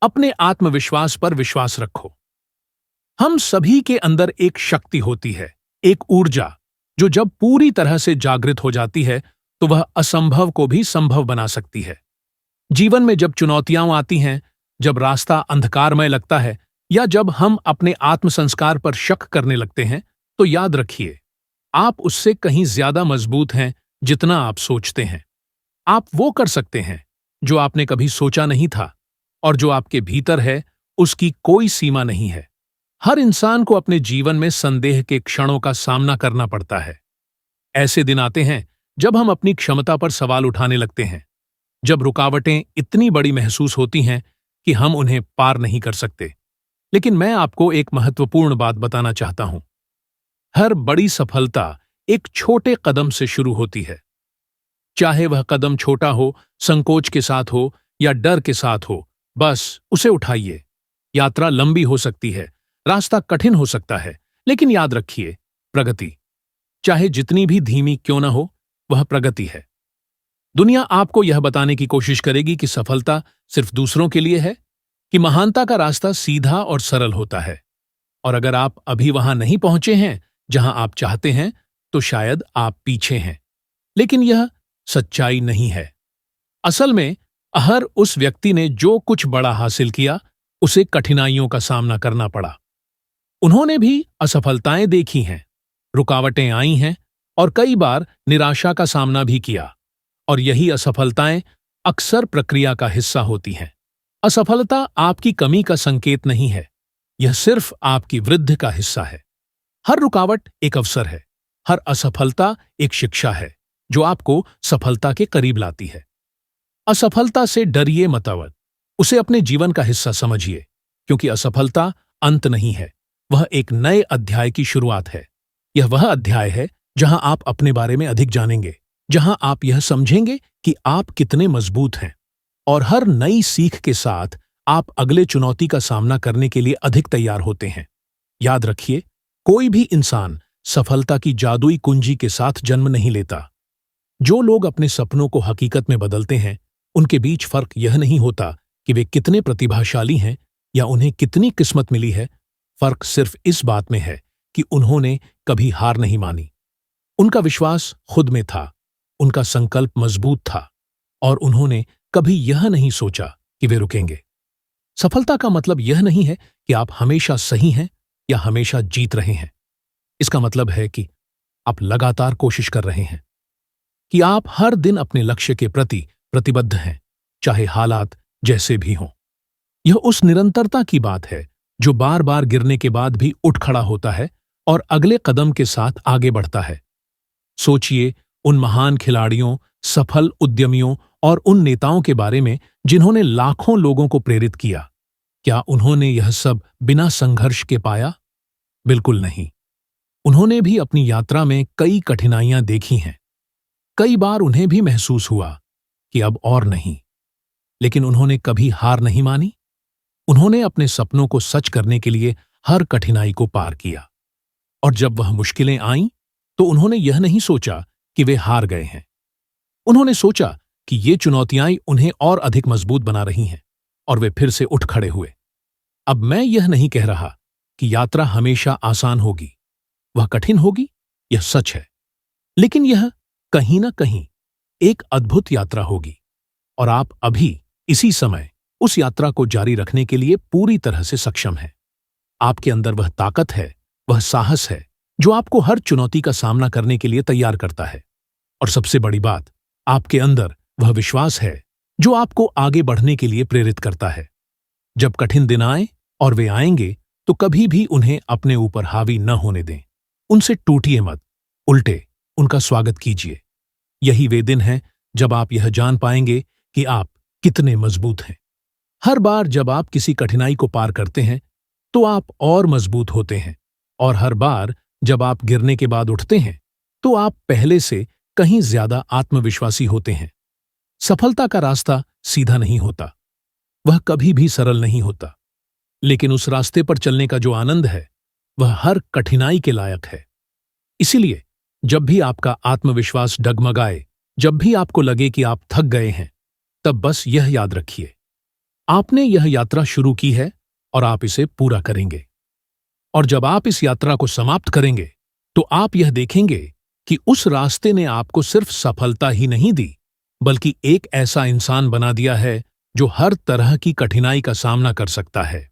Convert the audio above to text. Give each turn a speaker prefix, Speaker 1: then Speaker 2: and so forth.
Speaker 1: अपने आत्मविश्वास पर विश्वास रखो। हम सभी के अंदर एक शक्ति होती है, एक ऊर्जा, जो जब पूरी तरह से जागृत हो जाती है तो वह असंभव को भी संभव बना सकती है। जीवन में जब चुनौतियां आती हैं, जब रास्ता अंधकारमय लगता है या जब हम अपने आत्मसंस्कार पर शक करने लगते हैं, तो याद रखिए, आप उससे कहीं ज्यादा मजबूत हैं जितना आप सोचते हैं। आप वो कर सकते हैं जो आपने कभी सोचा नहीं था, और जो आपके भीतर है उसकी कोई सीमा नहीं है। हर इंसान को अपने जीवन में संदेह के क्षणों का सामना करना पड़ता है। ऐसे दिन आते हैं जब हम अपनी क्षमता पर सवाल उठाने लगते हैं, जब रुकावटें इतनी बड़ी महसूस होती हैं कि हम उन्हें पार नहीं कर सकते। लेकिन मैं आपको एक महत्वपूर्ण बात बताना चाहता हूं। हर बड़ी सफलता एक छोटे कदम से शुरू होती है। चाहे वह कदम छोटा हो, संकोच के साथ हो या डर के साथ हो, बस उसे उठाइए। यात्रा लंबी हो सकती है, रास्ता कठिन हो सकता है, लेकिन याद रखिए, प्रगति, चाहे जितनी भी धीमी क्यों न हो, वह प्रगति है। दुनिया आपको यह बताने की कोशिश करेगी कि सफलता सिर्फ दूसरों के लिए है, कि महानता का रास्ता सीधा और सरल होता है। और अगर आप अभी वहां नहीं पहुंचे हैं जहां आप चाहते हैं, तो शायद आप पीछे हैं। लेकिन यह सच्चाई नहीं है। असल में हर उस व्यक्ति ने जो कुछ बड़ा हासिल किया, उसे कठिनाइयों का सामना करना पड़ा। उन्होंने भी असफलताएं देखी हैं, रुकावटें आई हैं और कई बार निराशा का सामना भी किया। और यही असफलताएं अक्सर प्रक्रिया का हिस्सा होती हैं। असफलता आपकी कमी का संकेत नहीं है, यह सिर्फ आपकी वृद्धि का हिस्सा है। हर रुकावट एक अवसर है, हर असफलता एक शिक्षा है जो आपको सफलता के करीब लाती है। असफलता से डरिए मत, उसे अपने जीवन का हिस्सा समझिए, क्योंकि असफलता अंत नहीं है, वह एक नए अध्याय की शुरुआत है। यह वह अध्याय है जहां आप अपने बारे में अधिक जानेंगे, जहां आप यह समझेंगे कि आप कितने मजबूत हैं। और हर नई सीख के साथ आप अगले चुनौती का सामना करने के लिए अधिक तैयार होते हैं। याद रखिए, कोई भी इंसान सफलता की जादुई कुंजी के साथ जन्म नहीं लेता। जो लोग अपने सपनों को हकीकत में बदलते हैं, उनके बीच फर्क यह नहीं होता कि वे कितने प्रतिभाशाली हैं या उन्हें कितनी किस्मत मिली है। फर्क सिर्फ इस बात में है कि उन्होंने कभी हार नहीं मानी। उनका विश्वास खुद में था, उनका संकल्प मजबूत था, और उन्होंने कभी यह नहीं सोचा कि वे रुकेंगे। सफलता का मतलब यह नहीं है कि आप हमेशा सही हैं या हमेशा जीत रहे हैं। इसका मतलब है कि आप लगातार कोशिश कर रहे हैं, कि आप हर दिन अपने लक्ष्य के प्रति प्रतिबद्ध हैं, चाहे हालात जैसे भी हों। यह उस निरंतरता की बात है जो बार बार गिरने के बाद भी उठ खड़ा होता है और अगले कदम के साथ आगे बढ़ता है। सोचिए उन महान खिलाड़ियों, सफल उद्यमियों और उन नेताओं के बारे में जिन्होंने लाखों लोगों को प्रेरित किया। क्या उन्होंने यह सब बिना संघर्ष के पाया? बिल्कुल नहीं। उन्होंने भी अपनी यात्रा में कई कठिनाइयां देखी हैं। कई बार उन्हें भी महसूस हुआ कि अब और नहीं, लेकिन उन्होंने कभी हार नहीं मानी। उन्होंने अपने सपनों को सच करने के लिए हर कठिनाई को पार किया। और जब वह मुश्किलें आईं, तो उन्होंने यह नहीं सोचा कि वे हार गए हैं। उन्होंने सोचा कि ये चुनौतियां उन्हें और अधिक मजबूत बना रही हैं, और वे फिर से उठ खड़े हुए। अब मैं यह नहीं कह रहा कि यात्रा हमेशा आसान होगी, वह कठिन होगी, यह सच है। लेकिन यह कहीं ना कहीं एक अद्भुत यात्रा होगी, और आप अभी इसी समय उस यात्रा को जारी रखने के लिए पूरी तरह से सक्षम हैं। आपके अंदर वह ताकत है, वह साहस है जो आपको हर चुनौती का सामना करने के लिए तैयार करता है। और सबसे बड़ी बात, आपके अंदर वह विश्वास है जो आपको आगे बढ़ने के लिए प्रेरित करता है। जब कठिन दिन आए, और वे आएंगे, तो कभी भी उन्हें अपने ऊपर हावी न होने दें। उनसे टूटिए मत, उल्टे उनका स्वागत कीजिए। यही वे दिन हैं जब आप यह जान पाएंगे कि आप कितने मजबूत हैं। हर बार जब आप किसी कठिनाई को पार करते हैं, तो आप और मजबूत होते हैं, और हर बार जब आप गिरने के बाद उठते हैं, तो आप पहले से कहीं ज्यादा आत्मविश्वासी होते हैं। सफलता का रास्ता सीधा नहीं होता, वह कभी भी सरल नहीं होता, लेकिन उस रास्ते पर चलने का जो आनंद है, वह हर कठिनाई के लायक है। इसीलिए जब भी आपका आत्मविश्वास डगमगाए, जब भी आपको लगे कि आप थक गए हैं, तब बस यह याद रखिए, आपने यह यात्रा शुरू की है और आप इसे पूरा करेंगे। और जब आप इस यात्रा को समाप्त करेंगे, तो आप यह देखेंगे कि उस रास्ते ने आपको सिर्फ सफलता ही नहीं दी, बल्कि एक ऐसा इंसान बना दिया है जो हर तरह की कठिनाई का सामना कर सकता है।